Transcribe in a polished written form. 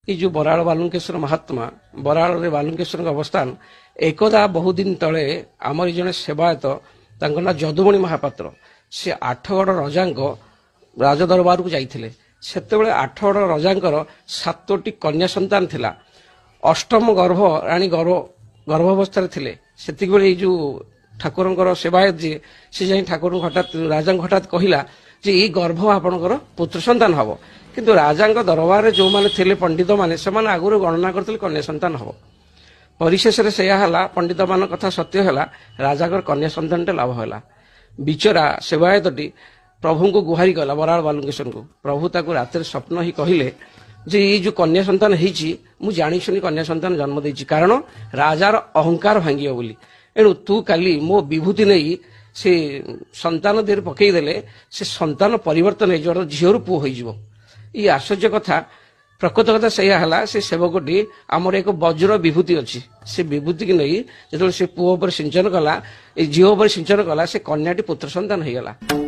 ये जो बराड़ बालुकेश्वर महात्मा बराड़ रे बालुकेश्वर अवस्थान एकदा बहुदिन तले आमर जड़े सेवायत ना जदुमणि महापात्र से आठगड़ रजा राजदरबार को जाइए से आठगड़ रजा सातोटी कन्या संतान थिला अष्टम गर्भ राणी गर्भावस्था थे से जो ठाकुर सेवायत जी से जाई ठाकुर हठात राजा हठात कहला जे ये गर्भ आपणकर पुत्र संतान हम किंतु राजा दरबार जो मैंने थे पंडित मैंने से आगुरी गणना करते कन्या संतान हम परिशेष पंडित मान कथा सत्य है राजा कन्या संतान लाभ है बिचरा सेवायतटी प्रभु को गुहारी गला बराड़ बालुकेश्वर को प्रभु ताको रात स्वप्न ही कहले जे ये जो कन्या संतान हो जानी शुणी कन्या संतान जन्म देछि कारण राजार अहंकार भांगियो बोली एणु तू काली मो विभूति नहीं से संतान देर पकईदेले से संतान परिवर्तन हो झीवर पुओ हो ये आश्चर्य कथा प्रकृत कथा से से सेवकटी आमर एक वज्र विभूति अच्छी से विभूति की नहीं जो से पुओ पर सिंचन कला झील पर सिंचन कला से कन्याटी पुत्र संतान हो गला।